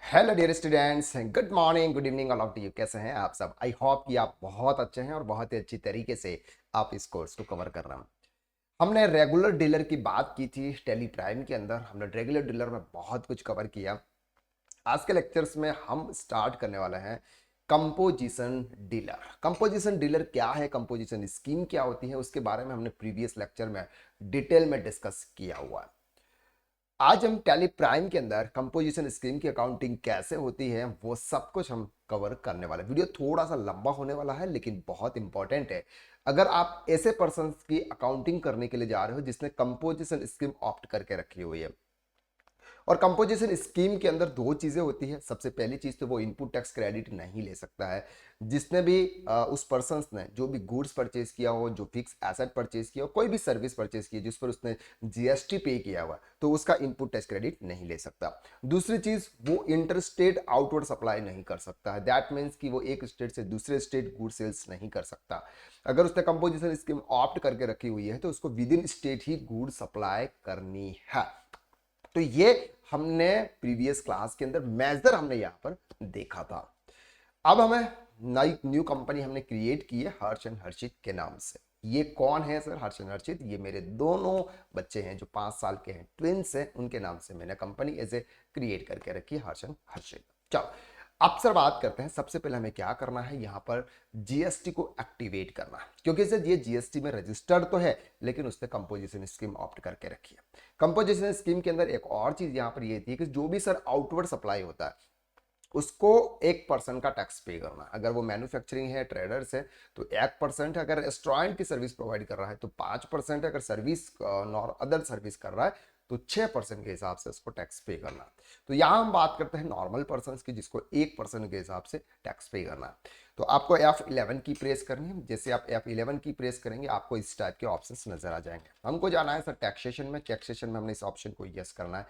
Hello dear students, good morning, good evening all of you. कैसे हैं आप सब? आई होप कि आप बहुत अच्छे हैं और बहुत ही अच्छी तरीके से आप इस कोर्स को कवर कर रहे हैं। हमने रेगुलर डीलर की बात की थी टेली प्राइम के अंदर। हमने रेगुलर डीलर में बहुत कुछ कवर किया। आज के लेक्चर्स में हम स्टार्ट करने वाले हैं कंपोजिशन डीलर। कंपोजिशन डीलर क्या है, कंपोजिशन स्कीम क्या होती है, उसके बारे में हमने प्रीवियस लेक्चर में डिटेल में डिस्कस किया हुआ है। आज हम टैली प्राइम के अंदर कंपोजिशन स्कीम की अकाउंटिंग कैसे होती है वो सब कुछ हम कवर करने वाले हैं। वीडियो थोड़ा सा लंबा होने वाला है लेकिन बहुत इंपॉर्टेंट है। अगर आप ऐसे पर्सन की अकाउंटिंग करने के लिए जा रहे हो जिसने कंपोजिशन स्कीम ऑप्ट करके रखी हुई है, और कंपोजिशन स्कीम के अंदर दो चीजें होती है। सबसे पहली चीज तो वो इनपुट टैक्स क्रेडिट नहीं ले सकता है। जिसने भी उस पर्सन ने जो भी गुड्स परचेज किया हो, जो फिक्स एसेट परचेज किया हो, कोई भी सर्विस परचेज की जिस पर उसने जीएसटी पे किया हुआ, तो उसका इनपुट टैक्स क्रेडिट नहीं ले सकता। दूसरी चीज, वो इंटर स्टेट आउटवर्ड सप्लाई नहीं कर सकता है। दैट मीन्स कि वो एक स्टेट से दूसरे स्टेट गुड सेल्स नहीं कर सकता। अगर उसने कंपोजिशन स्कीम ऑप्ट करके रखी हुई है तो उसको with in state he good supply करनी है। तो ये हमने प्रीवियस क्लास के अंदर मेजर हमने यहां पर देखा था। अब हमें नई न्यू कंपनी हमने क्रिएट की है हर्ष एंड हर्षित के नाम से। ये कौन है सर हर्ष एंड हर्षित? ये मेरे दोनों बच्चे हैं जो 5 साल के हैं, ट्विंस हैं। उनके नाम से मैंने कंपनी एज ए क्रिएट करके रखी है हर्ष एंड हर्षित। चलो अब सर बात करते हैं। सबसे पहले हमें क्या करना है, यहाँ पर जीएसटी को एक्टिवेट करना है। क्योंकि सर ये जीएसटी में रजिस्टर्ड तो है लेकिन उसने कंपोजिशन स्कीम ऑप्ट करके रखी है। कंपोजिशन स्कीम के अंदर एक और चीज यहाँ पर ये थी कि जो भी सर आउटवर्ड सप्लाई होता है उसको 1% का टैक्स पे करना। अगर वो मैन्युफैक्चरिंग है, ट्रेडर्स है, तो 1%। अगर रेस्टोरेंट की सर्विस प्रोवाइड कर रहा है तो 5%। अगर सर्विस अदर सर्विस कर रहा है तो 6% के हिसाब से उसको टैक्स पे करना। तो यहाँ हम बात करते हैं नॉर्मल पर्सन की, जिसको 1% के हिसाब से टैक्स पे करना है। तो आपको F11 की प्रेस करनी है। जैसे आप F11 की प्रेस करेंगे आपको इस टाइप के ऑप्शंस नजर आ जाएंगे। हमको जाना है सर टैक्सेशन में। टैक्सेशन में हमने इस ऑप्शन को यस करना है।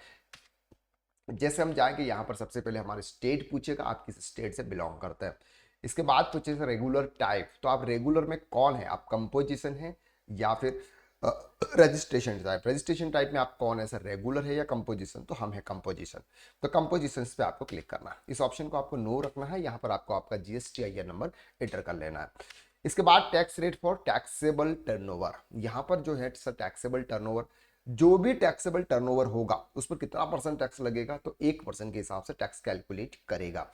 जैसे हम जाएंगे यहाँ पर सबसे पहले हमारे स्टेट पूछेगा, आप किस स्टेट से बिलोंग करते हैं। इसके बाद पूछेगा रेगुलर टाइप, तो आप रेगुलर में कौन है, आप कंपोजिशन है या फिर रजिस्ट्रेशन टाइप। रजिस्ट्रेशन टाइप में आप कौन है सर, रेगुलर है या कंपोजिशन? तो हम है कंपोजिशन। तो कंपोजिशन पे आपको क्लिक करना है। इस ऑप्शन को आपको नो रखना है। यहाँ पर आपको आपका GSTIN नंबर एंटर कर लेना है। इसके बाद tax rate for taxable turnover. यहाँ पर जो है सर टैक्सेबल टर्नओवर, जो भी टैक्सेबल टर्नओवर होगा उस पर कितना परसेंट टैक्स लगेगा, तो 1% के हिसाब से टैक्स कैलकुलेट करेगा।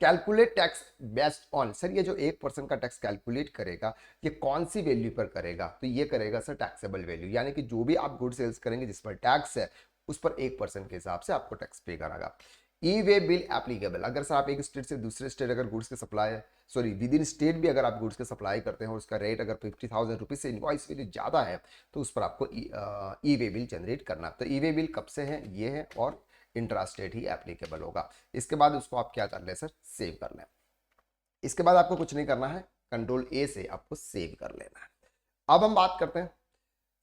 Calculate tax based on, sir ये जो 1% का टैक्स कैलकुलेट करेगा ये कौन सी वैल्यू पर करेगा? तो ये करेगा सर टैक्सेबल वैल्यू, यानी कि जो भी आप गुड सेल्स करेंगे जिस पर टैक्स है उस पर 1% के हिसाब से आपको टैक्स पे करेगा। ई वे बिल एप्लीकेबल, अगर सर आप एक स्टेट से दूसरे स्टेट अगर गुड्स के supply, sorry with in state भी अगर आप गुड्स के सप्लाई करते हैं और उसका रेट अगर 50,000 रुपीज से इनवॉइस वैल्यू ज़्यादा है तो उस पर आपको ई वे बिल जनरेट करना। तो ई वे बिल कब से है, ये है, और इंट्रा स्टेट ही एप्लीकेबल होगा। इसके बाद उसको आप क्या कर लें सर, सेव कर लें। इसके बाद आपको कुछ नहीं करना है, Ctrl A से आपको सेव कर लेना है। अब हम बात करते हैं।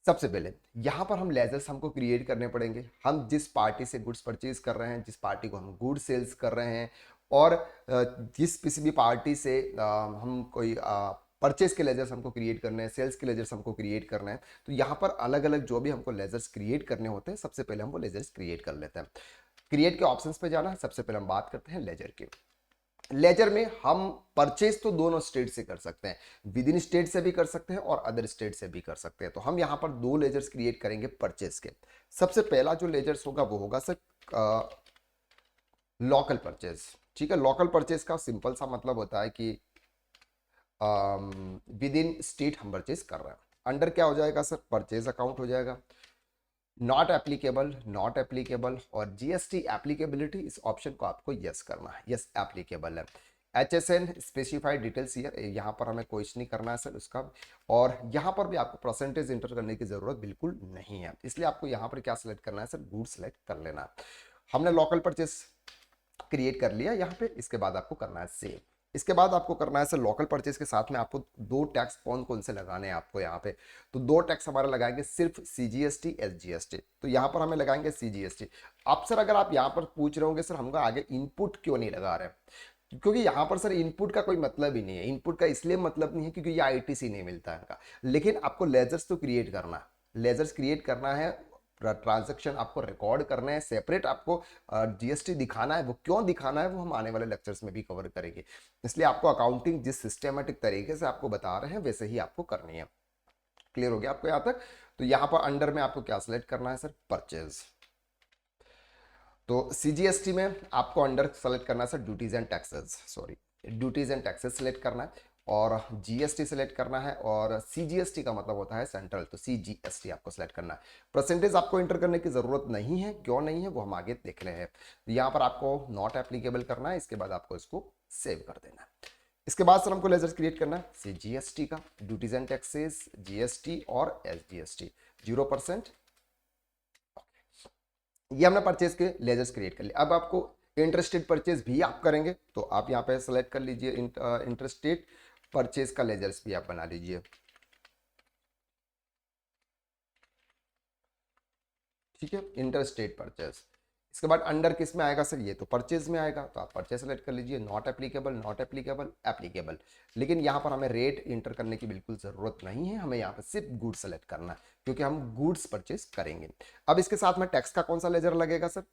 सबसे पहले यहां पर हम लेजर्स हमको क्रिएट करने पड़ेंगे। हम जिस पार्टी से गुड्स परचेज कर रहे हैं, जिस पार्टी को हम गुड सेल्स कर रहे हैं, और जिस किसी भी पार्टी से हम कोई परचेज के लेजर्स हमको क्रिएट करने हैं, सेल्स के लेजर्स हमको क्रिएट करना है, तो यहाँ पर अलग अलग जो भी हमको लेजर्स क्रिएट करने होते हैं सबसे पहले हम वो लेजर्स क्रिएट कर लेते हैं। क्रिएट के ऑप्शंस पे जाना है। सबसे पहले हम बात करते हैं लेजर की। लेजर में हम परचेज तो दोनों स्टेट से कर सकते हैं, विद इन स्टेट से भी कर सकते हैं और अदर स्टेट से भी कर सकते हैं। तो हम यहां पर दो लेजर्स क्रिएट करेंगे परचेज के। सबसे पहला जो लेजर्स होगा वो होगा सर लोकल परचेज। ठीक है, लोकल परचेज का सिंपल सा मतलब होता है कि विद इन स्टेट हम परचेज कर रहे हैं। अंडर क्या हो जाएगा सर, परचेज अकाउंट हो जाएगा। नॉट एप्लीकेबल, नॉट एप्लीकेबल, और जीएसटी एप्लीकेबिलिटी, इस ऑप्शन को आपको यस करना है। यस एप्लीकेबल है। HSN स्पेसिफाइड डिटेल्स ईयर, यहाँ पर हमें कुछ नहीं करना है सर उसका। और यहाँ पर भी आपको परसेंटेज इंटर करने की जरूरत बिल्कुल नहीं है, इसलिए आपको यहाँ पर क्या सिलेक्ट करना है सर, गुड सेलेक्ट कर लेना है। हमने लोकल परचेस क्रिएट कर लिया यहाँ पे। इसके बाद आपको करना है सेव। इसके बाद आपको करना है सर लोकल परचेज के साथ में आपको दो टैक्स कौन कौन से लगाने हैं आपको यहाँ पे। तो दो टैक्स हमारे लगाएंगे सिर्फ CGST SGST। तो यहाँ पर हमें लगाएंगे CGST। अब सर अगर आप यहाँ पर पूछ रहे होंगे सर हमको आगे इनपुट क्यों नहीं लगा रहे, क्योंकि यहाँ पर सर इनपुट का कोई मतलब ही नहीं है। इनपुट का इसलिए मतलब नहीं है क्योंकि ये ITC नहीं मिलता है इनका। लेकिन आपको लेजर्स तो क्रिएट करना है, लेजर्स क्रिएट करना है। ट्रांजैक्शन आपको रिकॉर्ड करना है, सेपरेट आपको जीएसटी दिखाना है, वो क्यों दिखाना है वो हम आने वाले लेक्चर्स में भी कवर करेंगे। इसलिए आपको अकाउंटिंग जिस सिस्टमेटिक तरीके से आपको बता रहे हैं वैसे ही आपको करनी है। क्लियर हो गया आपको यहाँ तक? तो यहाँ पर अंडर में आपको क्या सिलेक्ट करना है सर? परचेज। तो सीजीएसटी में आपको अंडर सेलेक्ट करना है sir duties and taxes, sorry duties and taxes select करना है, और जीएसटी सेलेक्ट करना है, और सीजीएसटी का मतलब होता है सेंट्रल, तो सीजीएसटी आपको सेलेक्ट करना है। परसेंटेज आपको इंटर करने की जरूरत नहीं है, क्यों नहीं है वो हम आगे देख रहे हैं। तो यहाँ पर आपको नॉट एप्लीकेबल करना है, इसके बाद आपको इसको सेव कर देना है। इसके बाद सर हमको लेजर क्रिएट करना है सीजीएसटी का, ड्यूटीज एंड टैक्सेस, जीएसटी और एसजीएसटी 0%। ये हमने परचेज के लेजर्स क्रिएट कर लिए। अब आपको इंटरेस्टेड परचेज भी आप करेंगे तो आप यहाँ पे सेलेक्ट कर लीजिए इंटरेस्टेड परचेज का लेजर्स भी आप बना लीजिए। ठीक है, इंटरेस्टेड परचेज। इसके बाद अंडर किस में आएगा सर? ये तो परचेज में आएगा, तो आप परचेज सेलेक्ट कर लीजिए। Not applicable, not applicable, applicable. लेकिन यहाँ पर हमें रेट इंटर करने की बिल्कुल जरूरत नहीं है, हमें यहाँ पर सिर्फ गुड्स सेलेक्ट करना है क्योंकि हम गुड्स परचेज करेंगे। अब इसके साथ में टैक्स का कौन सा लेजर लगेगा सर?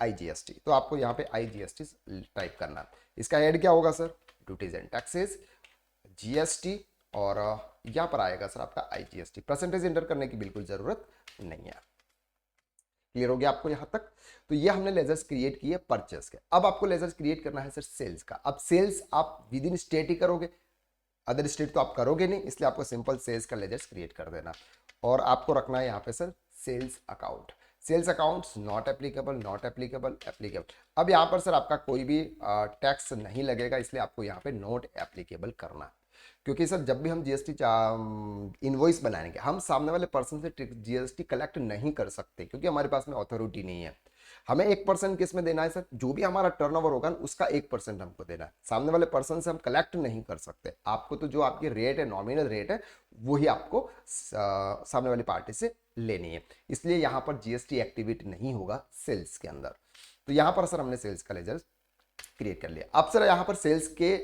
आईजीएसटी। तो आपको यहाँ पे आईजीएसटी टाइप करना है। इसका हेड क्या होगा sir? Duties and taxes, GST, और यहाँ पर आएगा सर आपका आईजीएसटी। परसेंटेज इंटर करने की बिल्कुल जरूरत नहीं है। क्लियर हो गया आपको यहाँ तक? तो ये हमने लेजर्स क्रिएट किए परचेस के। अब आपको लेजर्स क्रिएट करना है सर सेल्स का। अब सेल्स आप विद इन स्टेट ही करोगे, अदर स्टेट तो आप करोगे नहीं, इसलिए आपको सिंपल सेल्स का लेजर्स क्रिएट कर देना, और आपको रखना है यहाँ पे sir sales account. Sales accounts not applicable, not applicable, applicable. अब यहाँ पर सर आपका कोई भी टैक्स नहीं लगेगा, इसलिए आपको यहाँ पे नॉट एप्लीकेबल करना है। क्योंकि सर जब भी हम जीएसटी इनवॉइस बनाएंगे, हम सामने वाले पर्सन से जीएसटी कलेक्ट नहीं कर सकते क्योंकि हमारे पास में अथॉरिटी नहीं है। हमें 1% किस में देना है सर? जो भी हमारा टर्नओवर होगा उसका 1% हमको देना है। सामने वाले पर्सन से हम कलेक्ट नहीं कर सकते। आपको तो जो आपकी रेट है, नॉमिनल रेट है, वही आपको सामने वाली पार्टी से लेनी है। इसलिए यहाँ पर जीएसटी एक्टिवेट नहीं होगा सेल्स के अंदर। तो यहाँ पर सर हमने सेल्स का लेजर क्रिएट कर लिया। अब सर यहाँ पर सेल्स के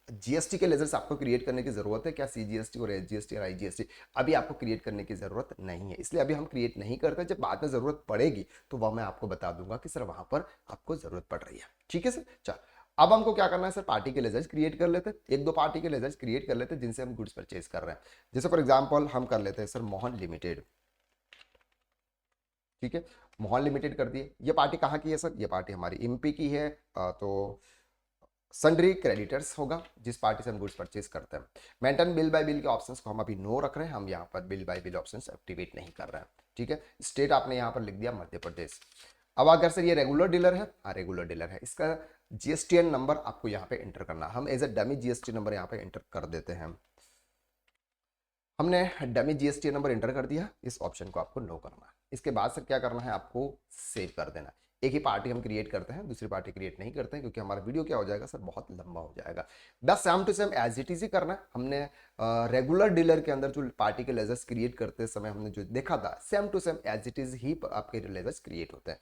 जीएसटी के लेजर्स आपको क्रिएट करने की जरूरत है क्या? सीजीएसटी और एसजीएसटी और आईजीएसटी अभी आपको क्रिएट करने की जरूरत नहीं है, इसलिए अभी हम क्रिएट नहीं करते। जब बाद में जरूरत पड़ेगी तो वह मैं आपको बता दूंगा कि सर वहां पर आपको जरूरत पड़ रही है। ठीक है सर, चल अब हमको क्या करना है सर? पार्टी के लेजर्स क्रिएट कर लेते हैं, एक दो पार्टी के लेजर्स क्रिएट कर लेते हैं जिनसे हम गुड्स परचेज कर रहे हैं। जैसे फॉर एग्जाम्पल हम कर लेते हैं सर मोहन लिमिटेड। ठीक है, मोहन लिमिटेड कर दिए। ये पार्टी कहाँ की है सर? ये पार्टी हमारी एमपी की है। तो सन्ड्री क्रेडिटर्स होगा जिस पार्टी से हम गुड्स परचेज करते हैं। मेंटेन बिल बाय बिल के ऑप्शंस को हम अभी नो रख रहे हैं, हम यहाँ पर bill bye bill options activate नहीं कर रहे हैं। ठीक है, स्टेट आपने यहाँ पर लिख दिया मध्य प्रदेश। अब अगर सर ये रेगुलर डीलर है, हाँ रेगुलर डीलर है, इसका जीएसटीएन नंबर आपको यहाँ पे एंटर करना। हम as a dummy GST number यहाँ पे एंटर कर देते हैं। हमने डमी जीएसटी नंबर एंटर कर दिया, इस ऑप्शन को आपको नो करना है। इसके बाद सर क्या करना है? आपको सेव कर देना। एक ही पार्टी हम क्रिएट करते हैं, दूसरी पार्टी क्रिएट नहीं करते हैं क्योंकि हमारा वीडियो क्या हो जाएगा सर? बहुत लंबा हो जाएगा। बस same to same as it is ही करना है। हमने रेगुलर डीलर के अंदर जो पार्टी के लेजर्स क्रिएट करते समय हमने जो देखा था, same to same as it is ही आपके लेजर्स क्रिएट होते हैं।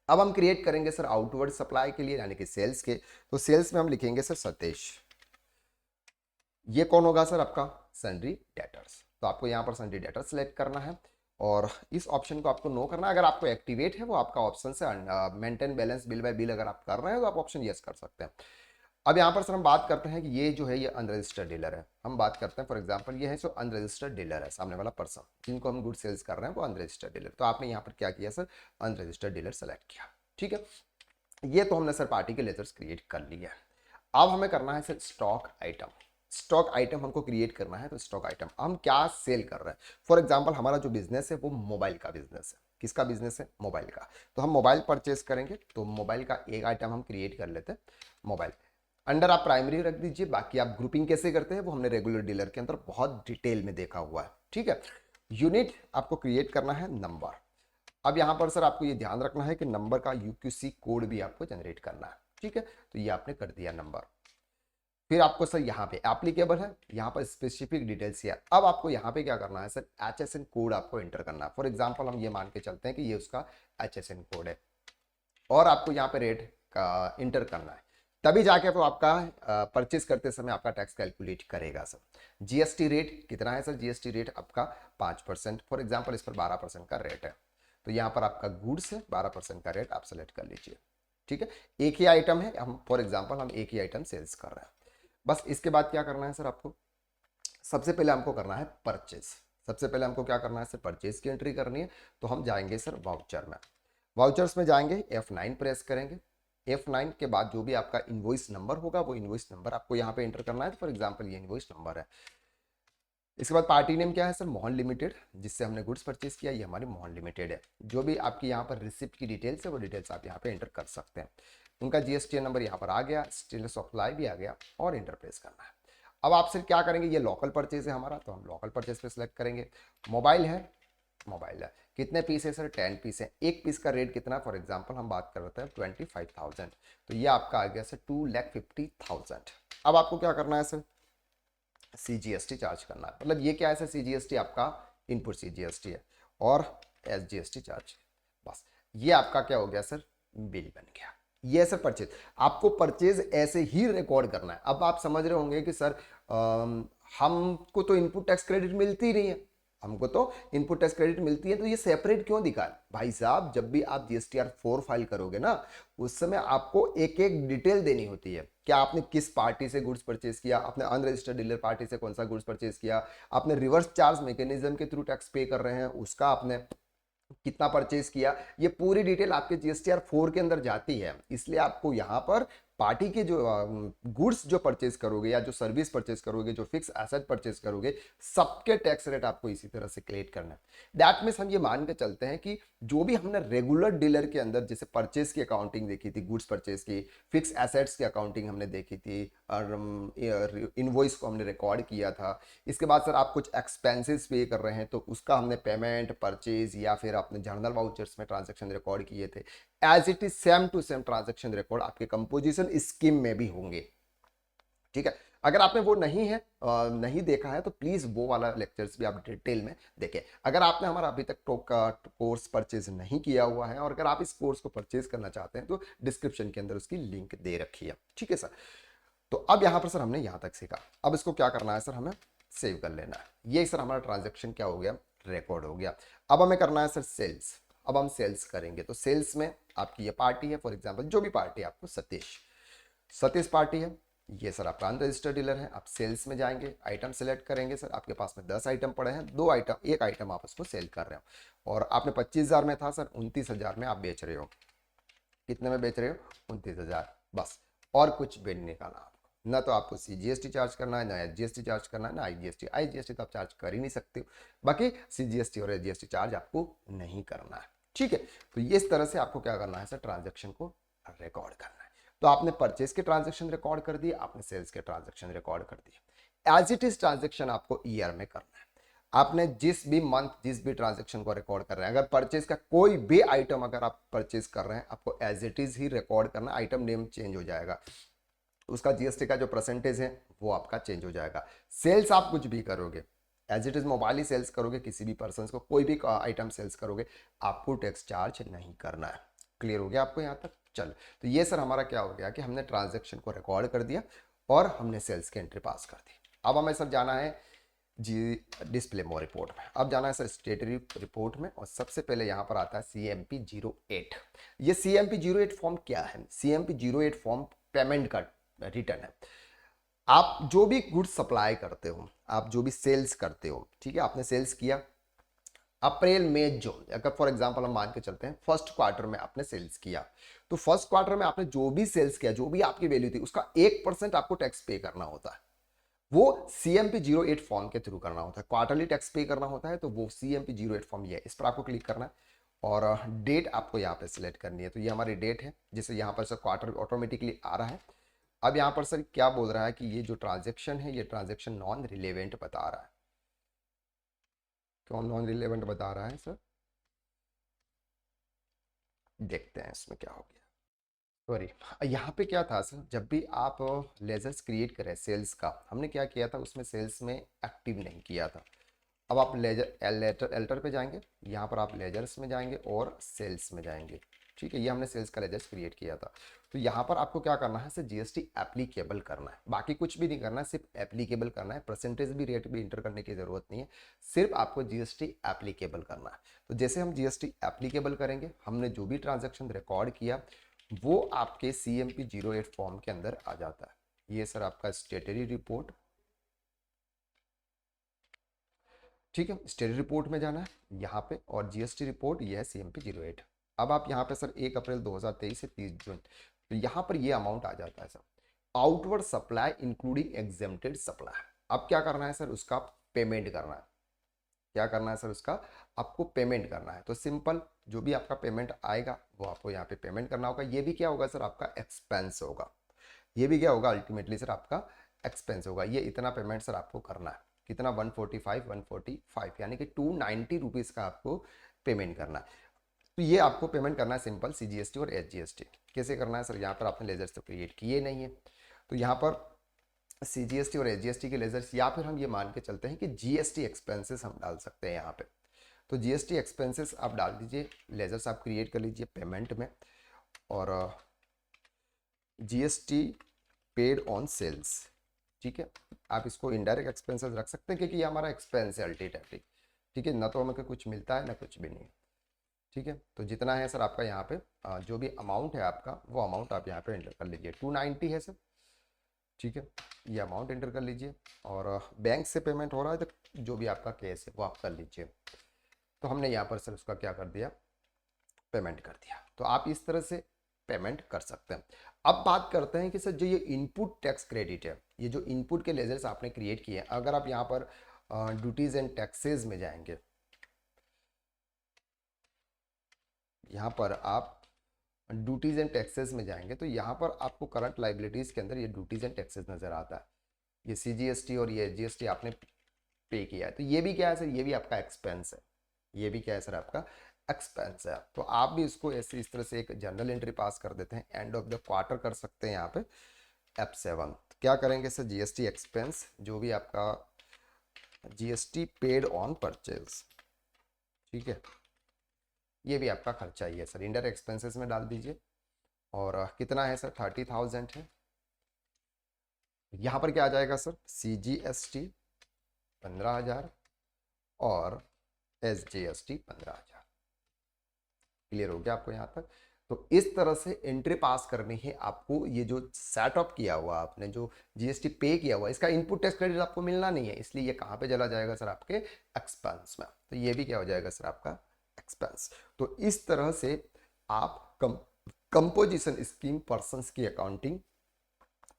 अब हम क्रिएट करेंगे सर आउटवर्ड सप्लाई के लिए, यानी कि सेल्स के। तो सेल्स में हम लिखेंगे सर सतीश। ये कौन होगा सर? आपका सन्ड्री डेटर्स। तो आपको यहाँ पर सन्ड्री डेटर्स सेलेक्ट करना है और इस ऑप्शन को आपको नो करना है। अगर आपको एक्टिवेट है वो आपका ऑप्शन से maintain balance bill bye bill अगर आप कर रहे हैं तो आप ऑप्शन यस कर सकते हैं। अब यहाँ पर सर हम बात करते हैं कि ये जो है ये अनरजिस्टर्ड डीलर है। हम बात करते हैं फॉर एग्जांपल ये है जो अनरजिस्टर्ड डीलर है, सामने वाला पर्सन जिनको हम गुड सेल्स कर रहे हैं वो अनरजिस्टर्ड डीलर। तो आपने यहाँ पर क्या किया सर? अनरजिस्टर्ड डीलर सेलेक्ट किया। ठीक है, ये तो हमने सर पार्टी के लेजर्स क्रिएट कर लिया है। अब हमें करना है sir stock item. Stock item हमको क्रिएट करना है। तो स्टॉक आइटम हम क्या सेल कर रहे हैं? फॉर एग्जांपल हमारा जो बिजनेस है वो मोबाइल का बिजनेस है। किसका बिजनेस है? मोबाइल का। तो हम मोबाइल परचेस करेंगे, तो मोबाइल का एक आइटम हम क्रिएट कर लेते हैं मोबाइल। अंडर आप प्राइमरी रख दीजिए, बाकी आप ग्रुपिंग कैसे करते हैं वो हमने रेगुलर डीलर के अंदर बहुत डिटेल में देखा हुआ है। ठीक है, यूनिट आपको क्रिएट करना है नंबर। अब यहाँ पर सर आपको ये ध्यान रखना है कि नंबर का यूक्यूसी कोड भी आपको जनरेट करना है। ठीक है, तो ये आपने कर दिया नंबर। फिर आपको सर यहाँ पे एप्लीकेबल है, यहाँ पर स्पेसिफिक डिटेल्स है। अब आपको यहाँ पे क्या करना है सर? HSN कोड आपको एंटर करना है। फॉर एग्जांपल हम ये मान के चलते हैं कि ये उसका HSN कोड है और आपको यहाँ पे रेट का इंटर करना है, तभी जाके तो आपका परचेज करते समय आपका टैक्स कैलकुलेट करेगा सर। जीएसटी रेट कितना है सर? जीएसटी रेट आपका 5%। फॉर एग्जाम्पल इस पर 12% का रेट है। तो यहाँ पर आपका गुड्स है, 12% का रेट आप सेलेक्ट कर लीजिए। ठीक है, एक ही आइटम है, हम फॉर एग्जांपल हम एक ही आइटम सेल्स कर रहे हैं। बस इसके बाद क्या करना है सर आपको, सबसे पहले हमको करना है परचेज। सबसे पहले हमको क्या करना है सर, परचेज की एंट्री करनी है। तो हम जाएंगे सर वाउचर में, वाउचर्स में जाएंगे, F9 प्रेस करेंगे। F9 के बाद जो भी आपका इनवॉइस नंबर होगा वो इनवॉइस नंबर आपको यहाँ पे एंटर करना है। फॉर एग्जांपल ये इनवॉइस नंबर है। इसके बाद पार्टी नेम क्या है सर, मोहन लिमिटेड, जिससे हमने गुड्स परचेज किया, ये हमारी मोहन लिमिटेड है। जो भी आपकी यहाँ पर रिसिप्ट की डिटेल्स है वो डिटेल्स आप यहाँ पे एंटर कर सकते हैं। उनका GSTN नंबर यहाँ पर आ गया, स्टेटस ऑफ सप्लाई भी आ गया, और एंटर प्रेस करना है। अब आपसे क्या करेंगे, ये लोकल परचेज है हमारा, तो हम लोकल परचेज पे सिलेक्ट करेंगे। मोबाइल है, मोबाइल है, कितने पीस है सर, 10 पीस है। एक पीस का रेट कितना, फॉर एग्जांपल हम बात कर रहे हैं 25,000, तो ये आपका आ गया सर 2,50,000। अब आपको क्या करना है सर, CGST चार्ज करना है। मतलब ये क्या है सर, CGST आपका इनपुट CGST है, और SGST चार्ज। बस ये आपका क्या हो गया सर, बिल बन गया। ये सर परचेज, आपको परचेज ऐसे ही रिकॉर्ड करना है। अब आप समझ रहे होंगे कि सर हमको तो इनपुट टैक्स क्रेडिट मिलती ही नहीं है, हमको तो इनपुट टैक्स क्रेडिट मिलती है, तो ये सेपरेट क्यों दिखा है। भाई साहब, जब भी आप GSTR 4 फाइल करोगे ना, उस समय आपको एक एक डिटेल देनी होती है। क्या आपने किस पार्टी से गुड्स परचेज किया, आपने अनरजिस्टर्ड डीलर पार्टी से कौन सा गुड्स परचेज किया, आपने रिवर्स चार्ज मैकेनिज्म के थ्रू टैक्स पे कर रहे हैं, उसका आपने कितना परचेज किया, ये पूरी डिटेल आपके GSTR 4 के अंदर जाती है। इसलिए आपको यहाँ पर पार्टी के जो गुड्स जो परचेज करोगे, या जो सर्विस परचेज करोगे, जो फिक्स एसेट परचेज करोगे, सबके टैक्स रेट आपको इसी तरह से क्रिएट करना है। दैट मीन्स हम ये मान के चलते हैं कि जो भी हमने रेगुलर डीलर के अंदर जैसे परचेज की अकाउंटिंग देखी थी, गुड्स परचेज की, फिक्स एसेट्स की अकाउंटिंग हमने देखी थी, और इनवॉइस को हमने रिकॉर्ड किया था। इसके बाद सर आप कुछ एक्सपेंसेस पे कर रहे हैं, तो उसका हमने पेमेंट, परचेज, या फिर आपने जर्नल वाउचर्स में ट्रांजैक्शन रिकॉर्ड किए थे, as it is same to same transaction record आपके कंपोजिशन स्कीम में भी होंगे। ठीक है, अगर आपने वो नहीं है, नहीं देखा है, तो प्लीज वो वाला लेक्चर्स भी आप डिटेल में देखें। अगर आपने हमारा अभी तक कोर्स परचेज नहीं किया हुआ है, और अगर आप इस कोर्स को परचेज करना चाहते हैं, तो डिस्क्रिप्शन के अंदर उसकी लिंक दे रखी है। ठीक है सर, तो अब यहाँ पर सर हमने यहाँ तक सीखा। अब इसको क्या करना है सर, हमें सेव कर लेना है। ये सर हमारा ट्रांजेक्शन क्या हो गया, रिकॉर्ड हो गया। अब हमें करना है सर सेल्स। अब हम सेल्स करेंगे, तो सेल्स में आपकी ये पार्टी है, फॉर एग्जांपल जो भी पार्टी है, आपको सतीश, सतीश पार्टी है, ये सर आपका अनरजिस्टर्ड डीलर है। आप सेल्स में जाएंगे, आइटम सेलेक्ट करेंगे। सर आपके पास में 10 आइटम पड़े हैं, दो आइटम, एक आइटम आप उसको सेल कर रहे हो, और आपने 25,000 में था सर, 29,000 में आप बेच रहे हो। कितने में बेच रहे हो, 29,000। बस, और कुछ बिल निकालना आपको, ना तो आपको CGST चार्ज करना है, ना SGST चार्ज करना है, ना IGST तो आप चार्ज कर ही नहीं सकते हो। बाकी CGST और SGST चार्ज आपको नहीं करना है। ठीक है, तो ये इस तरह से आपको क्या करना है सर, ट्रांजेक्शन को रिकॉर्ड करना है। तो आपने परचेज के ट्रांजेक्शन रिकॉर्ड कर दिए, आपने सेल्स के ट्रांजेक्शन रिकॉर्ड कर दिए। एज इट इज ट्रांजेक्शन आपको ईयर में करना है। आपने जिस भी मंथ, जिस भी ट्रांजेक्शन को रिकॉर्ड कर रहे हैं, अगर परचेज का कोई भी आइटम अगर आप परचेज कर रहे हैं, आपको एज इट इज ही रिकॉर्ड करना। आइटम नेम चेंज हो जाएगा, उसका GST का जो परसेंटेज है वो आपका चेंज हो जाएगा। सेल्स आप कुछ भी करोगे, एज इट इज मोबाइल ही सेल्स करोगे, किसी भी पर्सन को कोई भी आइटम सेल्स करोगे, आपको टैक्स चार्ज नहीं करना है। क्लियर हो गया आपको यहाँ तक? चलो, तो ये सर हमारा क्या हो गया कि हमने ट्रांजेक्शन को रिकॉर्ड कर दिया, और हमने सेल्स की एंट्री पास कर दी। अब हमें सर जाना है जी डिस्प्ले मोर रिपोर्ट में। अब जाना है सर स्टेटरी रिपोर्ट में, और सबसे पहले यहाँ पर आता है CMP 08। ये CMP 08 फॉर्म क्या है? CMP 08 फॉर्म पेमेंट का रिटर्न है। आप जो भी गुड्स सप्लाई करते हो, आप जो भी सेल्स करते हो, ठीक है, आपने सेल्स किया अप्रैल मई जून, अगर फॉर एग्जांपल हम मान के चलते हैं फर्स्ट क्वार्टर में आपने सेल्स किया, तो फर्स्ट क्वार्टर में आपने जो भी सेल्स किया, जो भी आपकी वैल्यू थी, उसका 1% आपको टैक्स पे करना होता है। वो CMP 08 फॉर्म के थ्रू करना होता है। क्वार्टरली टैक्स पे करना होता है, तो वो CMP 08 फॉर्म ये है। इस पर आपको क्लिक करना है, और डेट आपको यहाँ पे सिलेक्ट करनी है। तो ये हमारी डेट है, जिसे यहाँ पर सर क्वार्टर ऑटोमेटिकली आ रहा है। अब यहाँ पर सर क्या बोल रहा है कि ये जो ट्रांजेक्शन है, ये ट्रांजेक्शन नॉन रिलेवेंट बता रहा है। क्यों नॉन रिलेवेंट बता रहा है सर, देखते हैं इसमें क्या हो गया। सॉरी, यहाँ पे क्या था सर, जब भी आप लेजर्स क्रिएट करें सेल्स का, हमने क्या किया था, उसमें सेल्स में एक्टिव नहीं किया था। अब आप लेजर एल्टर पे जाएंगे, यहाँ पर आप लेजर्स में जाएंगे और सेल्स में जाएंगे। ठीक है, ये हमने सेल्स का लेजर क्रिएट किया था। तो यहाँ पर आपको क्या करना है, सिर्फ जीएसटी एप्लीकेबल करना है, बाकी कुछ भी नहीं करना है, सिर्फ एप्लीकेबल करना है। परसेंटेज भी रेट भी इंटर करने की जरूरत नहीं है, सिर्फ आपको जीएसटी एप्लीकेबल करना है। तो जैसे हम जीएसटी एप्लीकेबल करेंगे, हमने जो भी ट्रांजेक्शन रिकॉर्ड किया वो आपके CMP 08 फॉर्म के अंदर आ जाता है। ये सर आपका स्टेटरी रिपोर्ट, ठीक है, स्टेटरी रिपोर्ट में जाना है यहाँ पे, और जीएसटी रिपोर्ट ये है CMP 08। अब आप यहाँ पे सर 1 अप्रैल 2023 से 30 जून, तो यहाँ पर ये अमाउंट आ जाता है sir, outward supply including exempted supply. अब क्या करना है सर, उसका पेमेंट करना है। क्या करना है सर, उसका आपको पेमेंट करना है। तो सिंपल, जो भी आपका पेमेंट आएगा वो आपको यहाँ पे पेमेंट करना होगा। ये भी क्या होगा सर, आपका एक्सपेंस होगा। ये भी क्या होगा, अल्टीमेटली सर आपका एक्सपेंस होगा। ये इतना पेमेंट सर आपको करना है, कितना, 145 यानी कि 290 रुपीज़ का आपको पेमेंट करना है। तो ये आपको पेमेंट करना है सिंपल CGST और SGST। कैसे करना है सर, यहाँ पर आपने लेजर्स तो क्रिएट किए नहीं है, तो यहाँ पर CGST और SGST के लेजर्स, या फिर हम ये मान के चलते हैं कि GST एक्सपेंसेस हम डाल सकते हैं यहाँ पे। तो GST एक्सपेंसेस आप डाल दीजिए, लेजर्स आप क्रिएट कर लीजिए पेमेंट में, और GST पेड ऑन सेल्स, ठीक है। आप इसको इनडायरेक्ट एक्सपेंसेस रख सकते हैं क्योंकि ये हमारा एक्सपेंस है अल्टीमेटली, ठीक है, ना तो हमें कुछ मिलता है ना कुछ भी नहीं, ठीक है। तो जितना है सर आपका यहाँ पे जो भी अमाउंट है आपका, वो अमाउंट आप यहाँ पे एंटर कर लीजिए, 290 है सर, ठीक है। ये अमाउंट एंटर कर लीजिए, और बैंक से पेमेंट हो रहा है तो जो भी आपका केस है वो आप कर लीजिए। तो हमने यहाँ पर सर उसका क्या कर दिया, पेमेंट कर दिया। तो आप इस तरह से पेमेंट कर सकते हैं। अब बात करते हैं कि सर जो ये इनपुट टैक्स क्रेडिट है, ये जो इनपुट के लेजर्स आपने क्रिएट किए हैं, अगर आप यहाँ पर ड्यूटीज एंड टैक्सेस में जाएंगे, यहाँ पर आप ड्यूटीज एंड टैक्सेस में जाएंगे, तो यहाँ पर आपको करंट लाइबिलिटीज के अंदर ये ड्यूटीज एंड टैक्सेस नजर आता है। ये CGST और ये GST आपने पे किया है, तो ये भी क्या है सर, ये भी आपका एक्सपेंस है। ये भी क्या है सर, आपका एक्सपेंस है। तो आप भी इसको ऐसे इस तरह से एक जनरल एंट्री पास कर देते हैं, एंड ऑफ द क्वार्टर कर सकते हैं यहाँ पे F7। क्या करेंगे सर, GST एक्सपेंस, जो भी आपका GST पेड ऑन परचेज, ठीक है, ये भी आपका खर्चा ही है सर, इंडायरेक्ट एक्सपेंसेस में डाल दीजिए। और कितना है सर, 30,000 है। यहाँ पर क्या आ जाएगा सर, CGST 15,000 और SGST 15,000। क्लियर हो गया आपको यहाँ तक। तो इस तरह से एंट्री पास करनी है आपको। ये जो सेटअप किया हुआ आपने, जो GST पे किया हुआ, इसका इनपुट टैक्स क्रेडिट आपको मिलना नहीं है, इसलिए ये कहाँ पे चला जाएगा सर, आपके एक्सपेंस में। तो ये भी क्या हो जाएगा सर, आपका एक्सपेंस। तो इस तरह से आप कंपोजिशन स्कीम पर्संस की अकाउंटिंग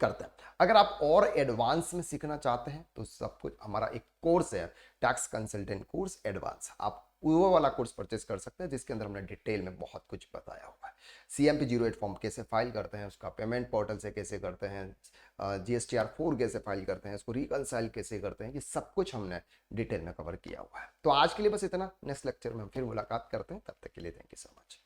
करते हैं। अगर आप और एडवांस में सीखना चाहते हैं तो सब कुछ हमारा एक कोर्स है, टैक्स कंसल्टेंट कोर्स एडवांस, आप वो वाला कोर्स परचेस कर सकते हैं, जिसके अंदर हमने डिटेल में बहुत कुछ बताया हुआ है। CMP 08 फॉर्म कैसे फाइल करते हैं, उसका पेमेंट पोर्टल से कैसे करते हैं, GSTR 4 कैसे फाइल करते हैं, उसको रिकनसाइल कैसे करते हैं, ये सब कुछ हमने डिटेल में कवर किया हुआ है। तो आज के लिए बस इतना, नेक्स्ट लेक्चर में हम फिर मुलाकात करते हैं, तब तक के लिए थैंक यू सो मच।